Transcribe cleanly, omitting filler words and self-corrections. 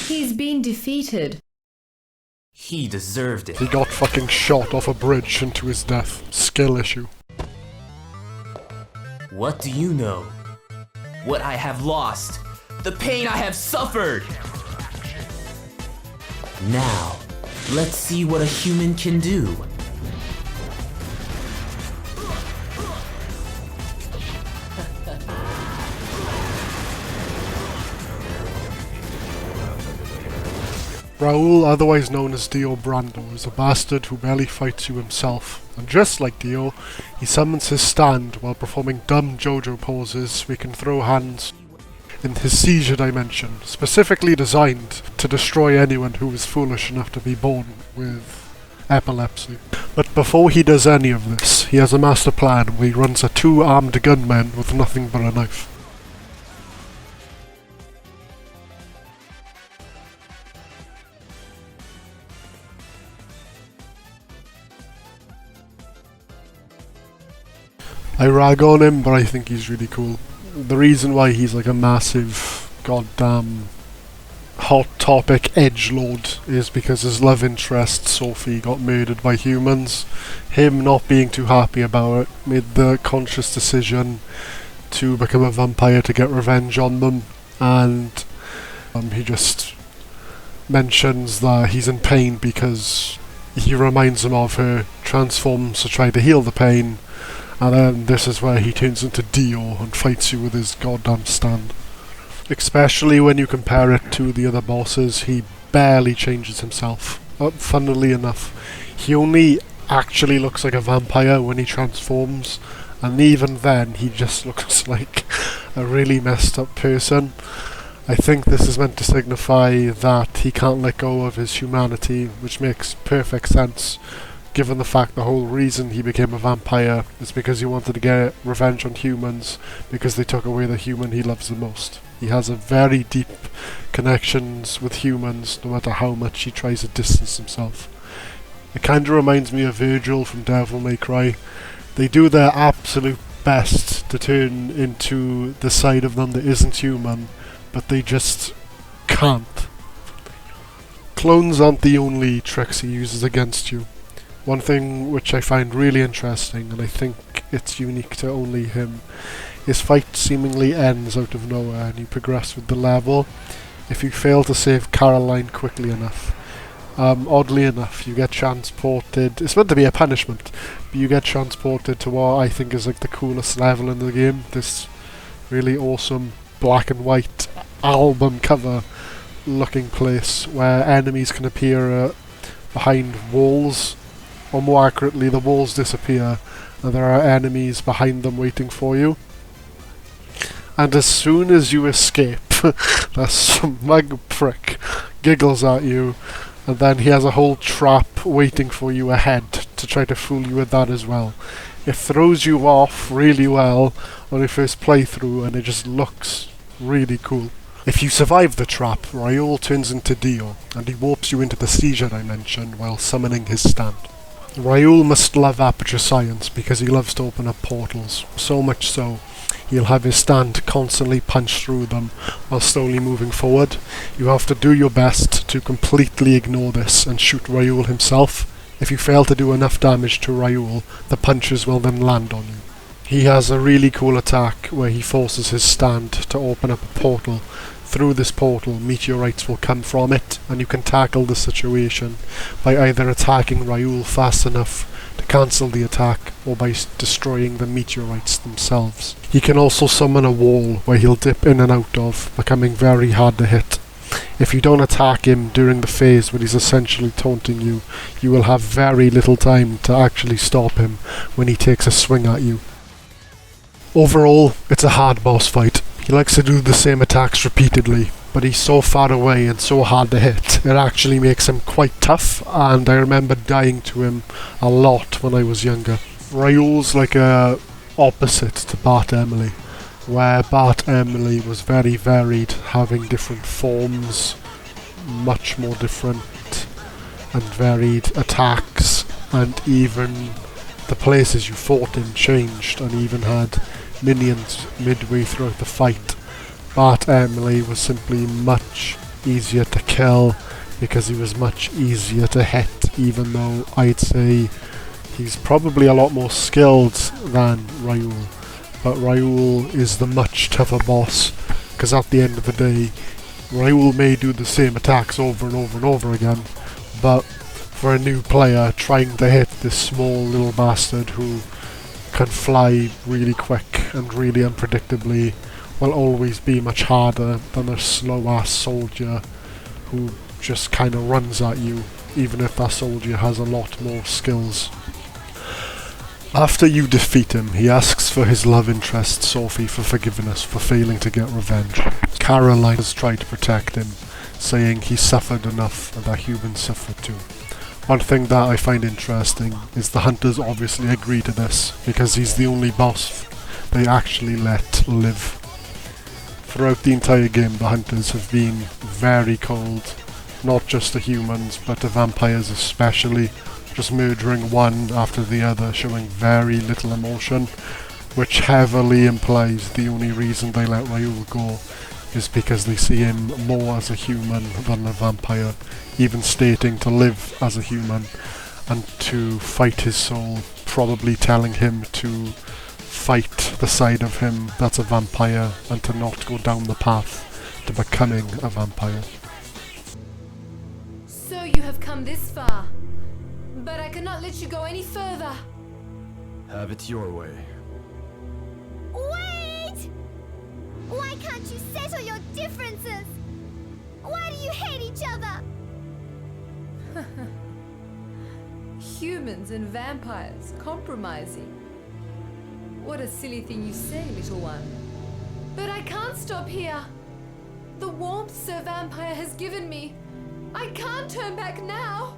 He's been defeated. He deserved it. He got fucking shot off a bridge into his death. Skill issue. What do you know? What I have lost. The pain I have suffered. Now, let's see what a human can do. Rauoul, otherwise known as Dio Brando, is a bastard who barely fights you himself, and just like Dio, he summons his stand while performing dumb JoJo poses so he can throw hands in his seizure dimension, specifically designed to destroy anyone who is foolish enough to be born with epilepsy. But before he does any of this, he has a master plan where he runs a 2-armed gunman with nothing but a knife. I rag on him, but I think he's really cool. The reason why he's like a massive goddamn hot topic edgelord is because his love interest, Sophie, got murdered by humans. Him not being too happy about it made the conscious decision to become a vampire to get revenge on them, and he just mentions that he's in pain because he reminds him of her, transforms to try to heal the pain. And then this is where he turns into Dio and fights you with his goddamn stand. Especially when you compare it to the other bosses, he barely changes himself. Funnily enough, he only actually looks like a vampire when he transforms, and even then he just looks like a really messed up person. I think this is meant to signify that he can't let go of his humanity, which makes perfect sense, given the fact the whole reason he became a vampire is because he wanted to get revenge on humans because they took away the human he loves the most. He has a very deep connections with humans no matter how much he tries to distance himself. It kinda reminds me of Virgil from Devil May Cry. They do their absolute best to turn into the side of them that isn't human, but they just can't. Clones aren't the only tricks he uses against you. One thing which I find really interesting, and I think it's unique to only him, his fight seemingly ends out of nowhere and you progress with the level if you fail to save Caroline quickly enough. Oddly enough, you get transported, it's meant to be a punishment, but you get transported to what I think is like the coolest level in the game, this really awesome black and white album cover looking place where enemies can appear behind walls. Or more accurately, the walls disappear and there are enemies behind them waiting for you. And as soon as you escape, that smug prick giggles at you, and then he has a whole trap waiting for you ahead to try to fool you with that as well. It throws you off really well on your first playthrough and it just looks really cool. If you survive the trap, Rauoul turns into Dio and he warps you into the seizure dimension while summoning his stand. Rauoul must love aperture science because he loves to open up portals, so much so he'll have his stand constantly punch through them while slowly moving forward. You have to do your best to completely ignore this and shoot Rauoul himself. If you fail to do enough damage to Rauoul, the punches will then land on you. He has a really cool attack where he forces his stand to open up a portal. Through this portal, meteorites will come from it, and you can tackle the situation by either attacking Rauoul fast enough to cancel the attack, or by destroying the meteorites themselves. He can also summon a wall where he'll dip in and out of, becoming very hard to hit. If you don't attack him during the phase where he's essentially taunting you, you will have very little time to actually stop him when he takes a swing at you. Overall, it's a hard boss fight. He likes to do the same attacks repeatedly, but he's so far away and so hard to hit, it actually makes him quite tough, and I remember dying to him a lot when I was younger. Rauoul's like a opposite to Bart Emily, where Bart Emily was very varied, having different forms, much more different and varied attacks, and even the places you fought in changed and even had minions midway throughout the fight. Bart Emily was simply much easier to kill, because he was much easier to hit, even though I'd say he's probably a lot more skilled than Rauoul. But Rauoul is the much tougher boss, because at the end of the day, Rauoul may do the same attacks over and over and over again, but for a new player trying to hit this small little bastard who can fly really quick and really unpredictably will always be much harder than a slow ass soldier who just kind of runs at you, even if that soldier has a lot more skills. After you defeat him, he asks for his love interest Sophie for forgiveness for failing to get revenge. Caroline has tried to protect him, saying he suffered enough and that humans suffered too. One thing that I find interesting is the hunters obviously agree to this, because he's the only boss they actually let live. Throughout the entire game, the hunters have been very cold, not just to humans but to vampires especially, just murdering one after the other, showing very little emotion, which heavily implies the only reason they let Rauoul go is because they see him more as a human than a vampire, even stating to live as a human and to fight his soul, probably telling him to fight the side of him that's a vampire and to not go down the path to becoming a vampire. So you have come this far, but I cannot let you go any further. Have it your way. Wait! Why can't you settle your differences? Why do you hate each other? Humans and vampires compromising. What a silly thing you say, little one. But I can't stop here. The warmth Sir Vampire has given me, I can't turn back now.